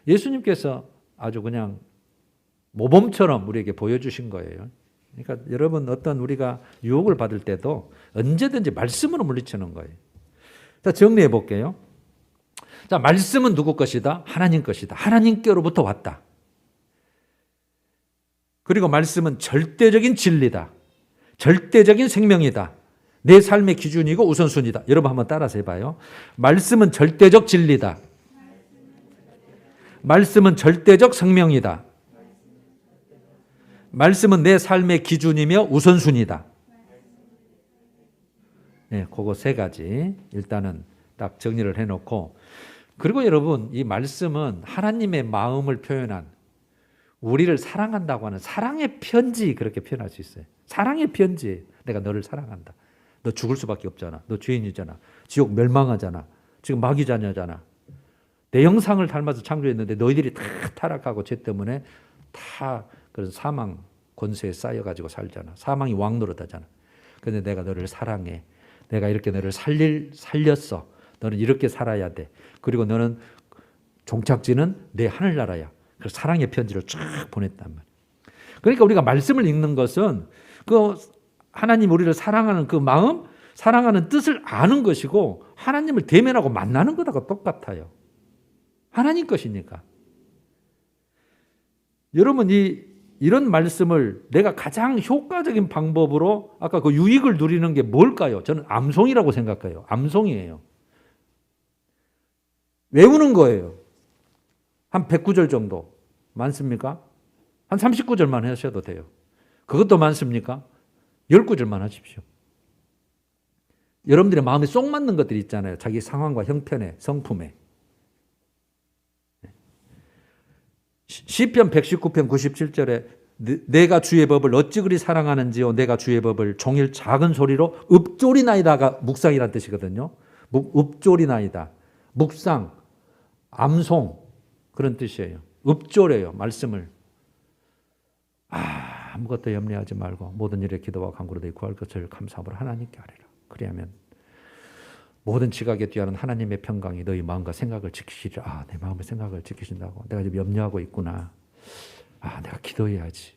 S1: 예수님께서 아주 그냥 모범처럼 우리에게 보여주신 거예요. 그러니까 여러분, 어떤 우리가 유혹을 받을 때도 언제든지 말씀으로 물리치는 거예요. 자, 정리해 볼게요. 자, 말씀은 누구 것이다? 하나님 것이다. 하나님께로부터 왔다. 그리고 말씀은 절대적인 진리다. 절대적인 생명이다. 내 삶의 기준이고 우선순위다. 여러분 한번 따라서 해봐요. 말씀은 절대적 진리다. 말씀은 절대적 생명이다. 말씀은 내 삶의 기준이며 우선순위다. 네, 그거 세 가지 일단은 딱 정리를 해놓고, 그리고 여러분, 이 말씀은 하나님의 마음을 표현한, 우리를 사랑한다고 하는 사랑의 편지, 그렇게 표현할 수 있어요. 사랑의 편지. 내가 너를 사랑한다. 너 죽을 수밖에 없잖아. 너 죄인이잖아. 지옥 멸망하잖아. 지금 마귀 자녀잖아. 내 형상을 닮아서 창조했는데 너희들이 다 타락하고 죄 때문에 다 그런 사망 권세에 쌓여가지고 살잖아. 사망이 왕노릇하잖아. 그런데 내가 너를 사랑해. 내가 이렇게 너를 살렸어. 너는 이렇게 살아야 돼. 그리고 너는 종착지는 내 하늘나라야. 그래서 사랑의 편지를 쫙 보냈단 말이야. 그러니까 우리가 말씀을 읽는 것은 그 하나님 우리를 사랑하는 그 마음, 사랑하는 뜻을 아는 것이고 하나님을 대면하고 만나는 것하고 똑같아요. 하나님 것이니까. 여러분, 이런 말씀을 내가 가장 효과적인 방법으로 아까 그 유익을 누리는 게 뭘까요? 저는 암송이라고 생각해요. 암송이에요. 외우는 거예요. 한 109절 정도. 많습니까? 한 39절만 하셔도 돼요. 그것도 많습니까? 10구절만 하십시오. 여러분들의 마음에 쏙 맞는 것들이 있잖아요. 자기 상황과 형편에, 성품에. 시편 119편 97절에 내가 주의 법을 어찌 그리 사랑하는지요. 내가 주의 법을 종일 작은 소리로 읊조리나이다가 묵상이라는 뜻이거든요. 읍졸이나이다. 묵상, 암송 그런 뜻이에요. 읍졸해요. 말씀을. 아무것도 염려하지 말고 모든 일에 기도와 간구로 내 구할 것을 감사함으로 하나님께 아뢰라. 그리하면 모든 지각에 뛰어난 하나님의 평강이 너희 마음과 생각을 지키시리라. 내 마음의 생각을 지키신다고. 내가 지금 염려하고 있구나. 내가 기도해야지.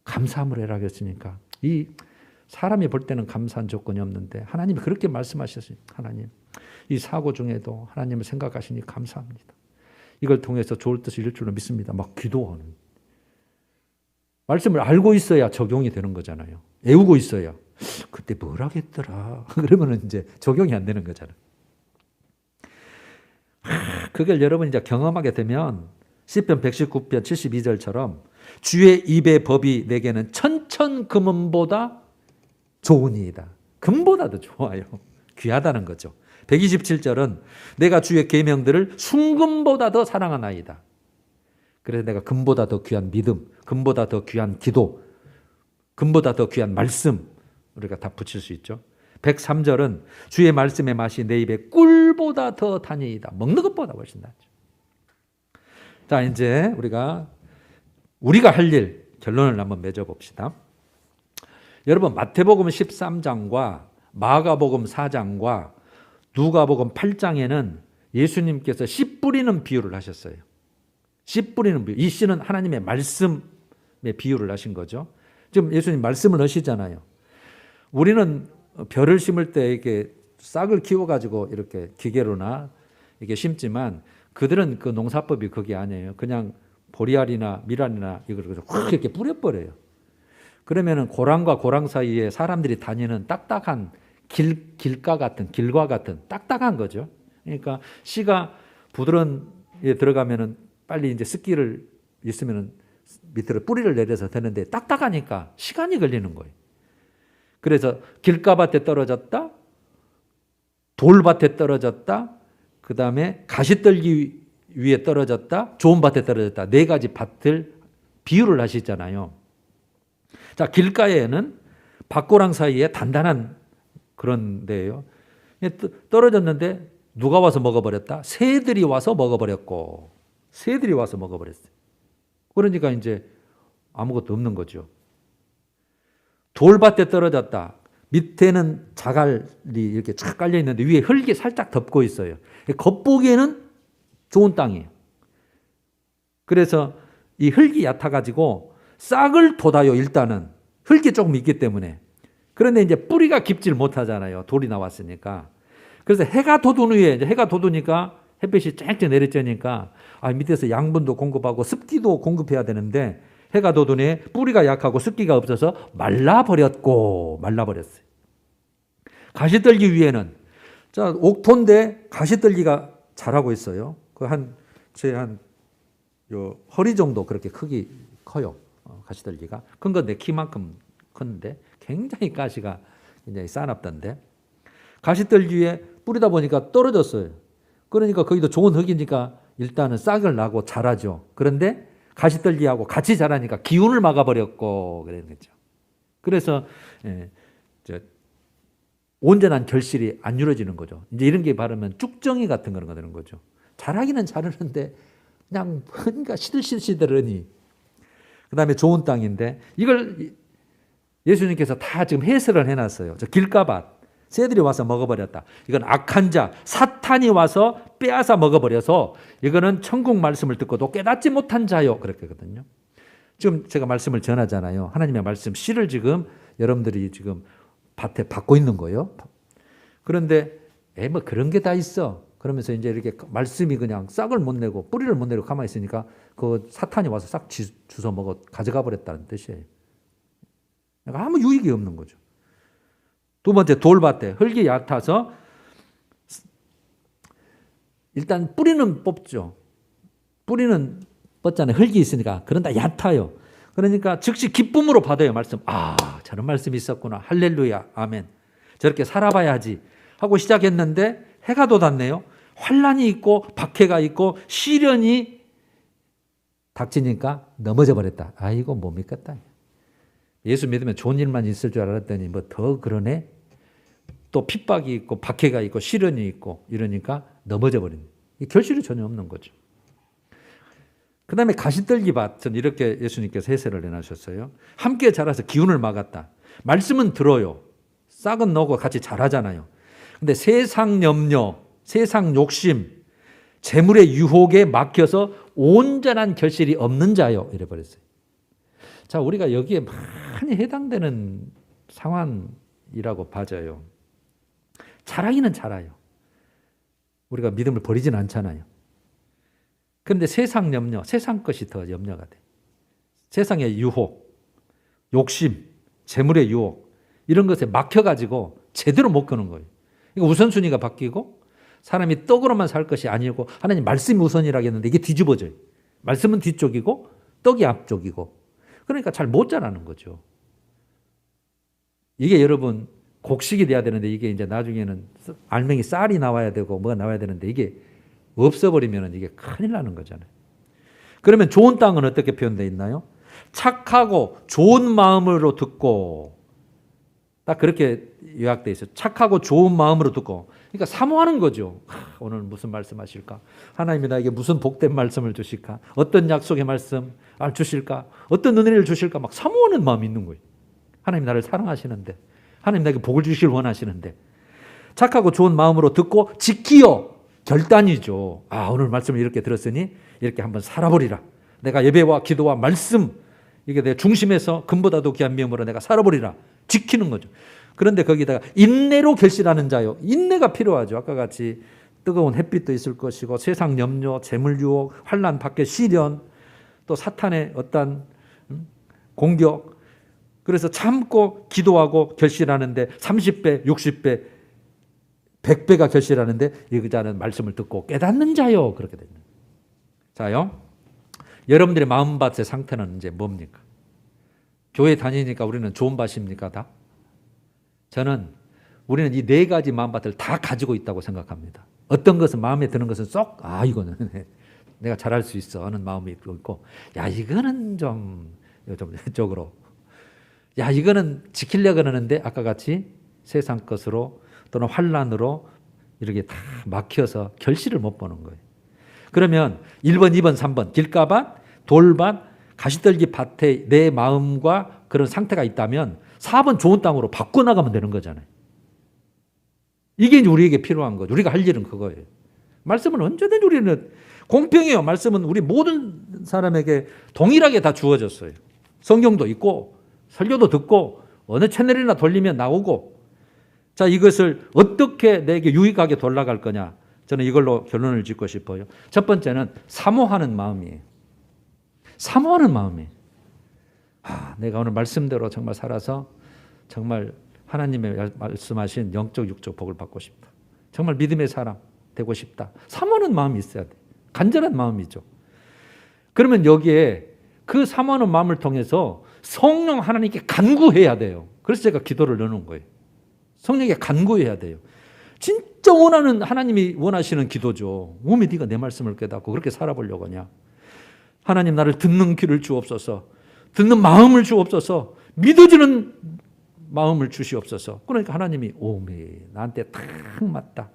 S1: 감사함으로 해라 했으니까 이 사람이 볼 때는 감사한 조건이 없는데 하나님이 그렇게 말씀하셨어요. 하나님, 이 사고 중에도 하나님을 생각하시니 감사합니다. 이걸 통해서 좋을 뜻을 이룰 줄로 믿습니다. 막 기도하는. 말씀을 알고 있어야 적용이 되는 거잖아요. 애우고 있어야. 그때 뭘 하겠더라. 그러면 이제 적용이 안 되는 거잖아요. 그걸 여러분 이제 경험하게 되면 시편 119편 72절처럼 주의 입의 법이 내게는 천천금은보다 좋으니이다. 금보다도 좋아요. 귀하다는 거죠. 127절은 내가 주의 계명들을 순금보다 더 사랑하나이다. 그래서 내가 금보다 더 귀한 믿음, 금보다 더 귀한 기도, 금보다 더 귀한 말씀 우리가 다 붙일 수 있죠. 103절은 주의 말씀의 맛이 내 입에 꿀보다 더 다니이다. 먹는 것보다 훨씬 낫죠. 자, 이제 우리가 할 일 결론을 한번 맺어봅시다. 여러분 마태복음 13장과 마가복음 4장과 누가복음 8장에는 예수님께서 씨 뿌리는 비유를 하셨어요. 씨 뿌리는 비유. 이 씨는 하나님의 말씀의 비유를 하신 거죠. 지금 예수님 말씀을 하시잖아요. 우리는 벼를 심을 때 이렇게 싹을 키워가지고 이렇게 기계로나 이렇게 심지만 그들은 그 농사법이 그게 아니에요. 그냥 보리알이나 밀알이나 이걸 확 이렇게 뿌려버려요. 그러면은 고랑과 고랑 사이에 사람들이 다니는 딱딱한 길과 같은 딱딱한 거죠. 그러니까 씨가 부드러운 에 들어가면은 빨리 이제 습기를 있으면은 밑으로 뿌리를 내려서 되는데 딱딱하니까 시간이 걸리는 거예요. 그래서 길가밭에 떨어졌다, 돌밭에 떨어졌다, 그 다음에 가시떨기 위에 떨어졌다, 좋은 밭에 떨어졌다. 네 가지 밭을 비유를 하시잖아요. 자, 길가에는 밭고랑 사이에 단단한 그런 데예요. 떨어졌는데 누가 와서 먹어버렸다? 새들이 와서 먹어버렸고, 새들이 와서 먹어버렸어요. 그러니까 이제 아무것도 없는 거죠. 돌밭에 떨어졌다. 밑에는 자갈이 이렇게 쫙 깔려 있는데 위에 흙이 살짝 덮고 있어요. 겉보기에는 좋은 땅이에요. 그래서 이 흙이 얕아가지고 싹을 돋아요. 일단은 흙이 조금 있기 때문에. 그런데 이제 뿌리가 깊질 못하잖아요. 돌이 나왔으니까. 그래서 해가 돋은 후에 이제 해가 돋으니까 햇빛이 쨍쨍 내리쬐니까 밑에서 양분도 공급하고 습기도 공급해야 되는데 해가 돋은 후에 뿌리가 약하고 습기가 없어서 말라버렸어요. 가시떨기 위에는 자 옥토인데 가시떨기가 자라고 있어요. 그 제 허리 정도 그렇게 크기 커요. 가시떨기가 큰 건 내 키만큼 큰데 굉장히 가시가 굉장히 싸납던데 가시떨기 위에 뿌리다 보니까 떨어졌어요. 그러니까 거기도 좋은 흙이니까 일단은 싹을 나고 자라죠. 그런데 가시떨기하고 같이 자라니까 기운을 막아버렸고 그러는 거죠. 그래서 온전한 결실이 안 이루어지는 거죠. 이제 이런 게 바르면 쭉정이 같은 그런 거 되는 거죠. 자라기는 자르는데 그냥 뭔가 시들시들하니. 그 다음에 좋은 땅인데 이걸 예수님께서 다 지금 해설을 해놨어요. 저 길가밭. 새들이 와서 먹어버렸다. 이건 악한 자, 사탄이 와서 빼앗아 먹어버려서 이거는 천국 말씀을 듣고도 깨닫지 못한 자요. 그랬거든요. 지금 제가 말씀을 전하잖아요. 하나님의 말씀, 씨를 지금 여러분들이 지금 밭에 받고 있는 거예요. 그런데 뭐 그런 게 다 있어. 그러면서 이제 이렇게 말씀이 그냥 싹을 못 내고 뿌리를 못 내고 가만히 있으니까 그 사탄이 와서 싹 주워 먹어 가져가 버렸다는 뜻이에요. 그러니까 아무 유익이 없는 거죠. 두 번째 돌밭에 흙이 얕아서 일단 뿌리는 뽑죠. 뿌리는 뻗잖아요. 흙이 있으니까. 그런데 얕아요. 그러니까 즉시 기쁨으로 받아요. 말씀. 저런 말씀이 있었구나. 할렐루야. 아멘. 저렇게 살아봐야지 하고 시작했는데 해가 돋았네요. 환란이 있고 박해가 있고 시련이 닥치니까 넘어져 버렸다. 이거 뭡니까? 예수 믿으면 좋은 일만 있을 줄 알았더니 뭐 더 그러네. 또 핍박이 있고 박해가 있고 시련이 있고 이러니까 넘어져 버린 결실이 전혀 없는 거죠. 그 다음에 가시떨기밭은 이렇게 예수님께서 해설을 해놓으셨어요. 함께 자라서 기운을 막았다. 말씀은 들어요. 싹은 넣고 같이 자라잖아요. 근데 세상 염려, 세상 욕심, 재물의 유혹에 막혀서 온전한 결실이 없는 자요. 이래 버렸어요. 자, 우리가 여기에 많이 해당되는 상황이라고 봐져요. 자라기는 자라요. 우리가 믿음을 버리진 않잖아요. 그런데 세상 염려, 세상 것이 더 염려가 돼. 세상의 유혹, 욕심, 재물의 유혹 이런 것에 막혀가지고 제대로 못 끄는 거예요. 그러니까 우선순위가 바뀌고 사람이 떡으로만 살 것이 아니고 하나님 말씀이 우선이라고 했는데 이게 뒤집어져요. 말씀은 뒤쪽이고 떡이 앞쪽이고 그러니까 잘 못 자라는 거죠. 이게 여러분 곡식이 돼야 되는데 이게 이제 나중에는 알맹이 쌀이 나와야 되고 뭐가 나와야 되는데 이게 없어버리면 이게 큰일 나는 거잖아요. 그러면 좋은 땅은 어떻게 표현되어 있나요? 착하고 좋은 마음으로 듣고 딱 그렇게 요약되어 있어요. 착하고 좋은 마음으로 듣고 그러니까 사모하는 거죠. 오늘 무슨 말씀하실까? 하나님이 나에게 무슨 복된 말씀을 주실까? 어떤 약속의 말씀 주실까? 어떤 은혜를 주실까? 막 사모하는 마음이 있는 거예요. 하나님 나를 사랑하시는데 하나님 나에게 복을 주시길 원하시는데 착하고 좋은 마음으로 듣고 지키어 결단이죠. 오늘 말씀을 이렇게 들었으니 이렇게 한번 살아보리라. 내가 예배와 기도와 말씀 이게 내 중심에서 금보다도 귀한 미움으로 내가 살아보리라. 지키는 거죠. 그런데 거기다가 인내로 결실하는 자요. 인내가 필요하죠. 아까 같이 뜨거운 햇빛도 있을 것이고 세상 염려, 재물 유혹, 환난 밖에 시련 또 사탄의 어떤 공격 그래서 참고 기도하고 결실하는데 30배, 60배, 100배가 결실하는데 이 자는 말씀을 듣고 깨닫는 자요. 그렇게 됩니다. 자요. 여러분들의 마음밭의 상태는 이제 뭡니까? 교회 다니니까 우리는 좋은 밭입니까? 다? 저는 우리는 이 네 가지 마음밭을 다 가지고 있다고 생각합니다. 어떤 것은 마음에 드는 것은 쏙 이거는 내가 잘할 수 있어 하는 마음이 있고 이거는 좀 이쪽으로 이거는 지키려고 하는데 아까 같이 세상 것으로 또는 환난으로 이렇게 다 막혀서 결실을 못 보는 거예요. 그러면 1번, 2번, 3번 길가밭, 돌밭, 가시떨기 밭에 내 마음과 그런 상태가 있다면 4번 좋은 땅으로 바꿔나가면 되는 거잖아요. 이게 이제 우리에게 필요한 거죠. 우리가 할 일은 그거예요. 말씀은 언제든지 우리는 공평해요. 말씀은 우리 모든 사람에게 동일하게 다 주어졌어요. 성경도 있고 설교도 듣고 어느 채널이나 돌리면 나오고 자 이것을 어떻게 내게 유익하게 돌아갈 거냐 저는 이걸로 결론을 짓고 싶어요. 첫 번째는 사모하는 마음이에요. 사모하는 마음이에요. 내가 오늘 말씀대로 정말 살아서 정말 하나님의 말씀하신 영적 육적 복을 받고 싶다. 정말 믿음의 사람 되고 싶다. 사모하는 마음이 있어야 돼. 간절한 마음이죠. 그러면 여기에 그 사모하는 마음을 통해서 성령 하나님께 간구해야 돼요. 그래서 제가 기도를 넣는 거예요. 성령에게 간구해야 돼요. 진짜 원하는 하나님이 원하시는 기도죠. 왜 네가 내 말씀을 깨닫고 그렇게 살아보려고 하냐. 하나님 나를 듣는 귀를 주옵소서. 듣는 마음을 주옵소서. 믿어주는 마음을 주시옵소서. 그러니까 하나님이 오메 나한테 딱 맞다.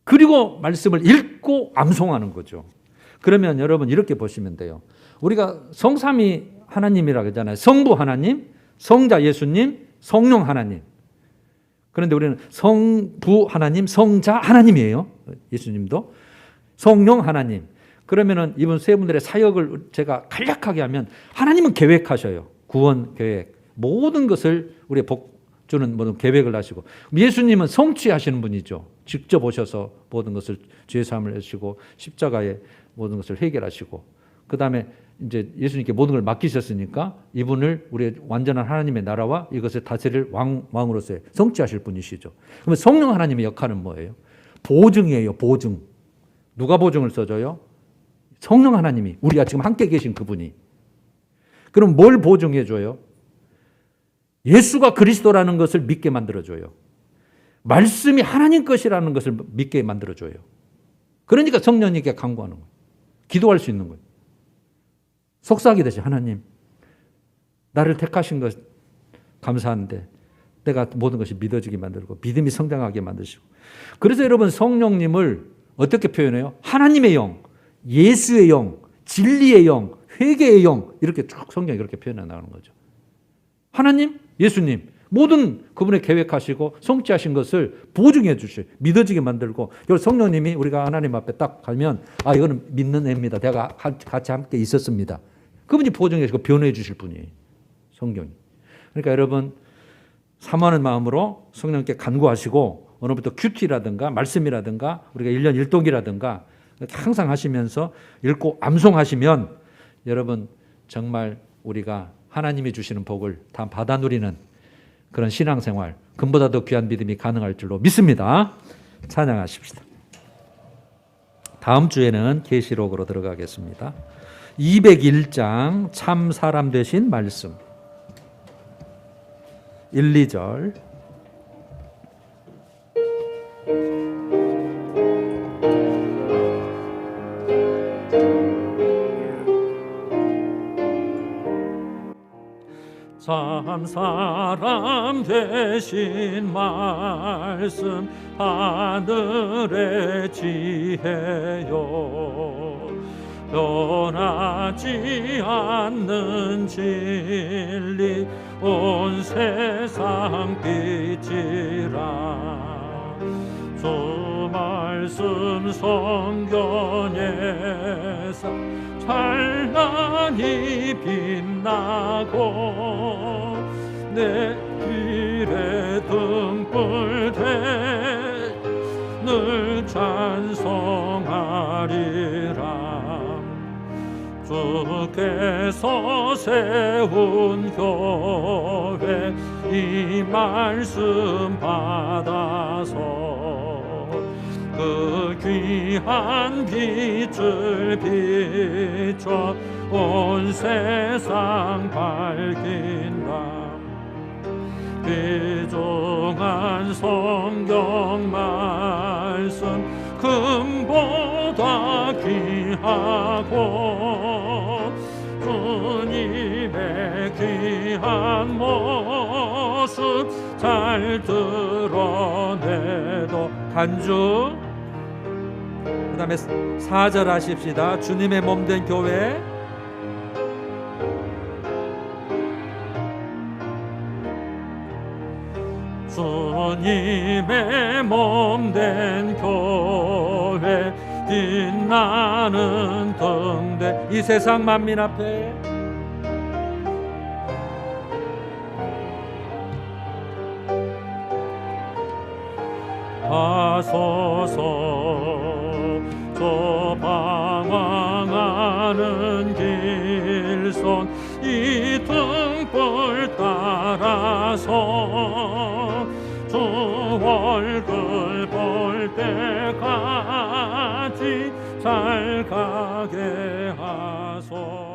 S1: 그리고 말씀을 읽고 암송하는 거죠. 그러면 여러분 이렇게 보시면 돼요. 우리가 성삼위 하나님이라고 하잖아요. 성부 하나님, 성자 예수님, 성령 하나님. 그런데 우리는 성부 하나님, 성자 하나님이에요. 예수님도. 성령 하나님. 그러면은 이분 세 분들의 사역을 제가 간략하게 하면 하나님은 계획하셔요. 구원 계획. 모든 것을 우리의 복 주는 모든 계획을 하시고 예수님은 성취하시는 분이죠. 직접 오셔서 모든 것을 죄 사함을 하시고 십자가에 모든 것을 해결하시고 그다음에 이제 예수님께 모든 걸 맡기셨으니까 이분을 우리의 완전한 하나님의 나라와 이것을 다스릴 왕으로서의 성취하실 분이시죠. 그러면 성령 하나님의 역할은 뭐예요? 보증이에요. 보증. 누가 보증을 써줘요? 성령 하나님이 우리가 지금 함께 계신 그분이. 그럼 뭘 보증해 줘요? 예수가 그리스도라는 것을 믿게 만들어줘요. 말씀이 하나님 것이라는 것을 믿게 만들어줘요. 그러니까 성령님께 간구하는 거예요. 기도할 수 있는 거예요. 속삭이듯이 하나님 나를 택하신 것 감사한데 내가 모든 것이 믿어지게 만들고 믿음이 성장하게 만드시고. 그래서 여러분 성령님을 어떻게 표현해요? 하나님의 영, 예수의 영, 진리의 영, 회개의 영, 이렇게 쭉 성경이 그렇게 표현해 나가는 거죠. 하나님, 예수님, 모든 그분의 계획하시고 성취하신 것을 보증해 주시, 믿어지게 만들고, 성령님이 우리가 하나님 앞에 딱 가면 이거는 믿는 애입니다. 내가 같이 함께 있었습니다. 그분이 보증해 주시고 변호해 주실 분이에요. 성경이. 그러니까 여러분 사모하는 마음으로 성령님께 간구하시고 오늘부터 큐티라든가 말씀이라든가 우리가 1년 1독이라든가 항상 하시면서 읽고 암송하시면 여러분 정말 우리가 하나님이 주시는 복을 다 받아 누리는 그런 신앙생활, 금보다 더 귀한 믿음이 가능할 줄로 믿습니다. 찬양하십시다. 다음 주에는 계시록으로 들어가겠습니다. 201장 참 사람 되신 말씀 1, 2절. 참 사람 되신 말씀 하늘의 지혜요 변하지 않는 진리 온 세상 빛이라 주 말씀 성경에서 찬란히 빛나고 내 길에 등불 늘 찬송하리라 주께서 세운 교회 이 말씀 받아서 그 귀한 빛을 비춰 온 세상 밝힌다 귀중한 성경 말씀 금보다 귀하고 주님의 귀한 모습 잘 드러내도 간주. 그 다음에 4절 하십시다. 주님의 몸된 교회. 주님의 몸된 교회 빛나는 등대 이 세상 만민 앞에 하소서 저 방황하는 길손 이 등불 따라서 주 얼굴 볼 때까지 잘 가게 하소서.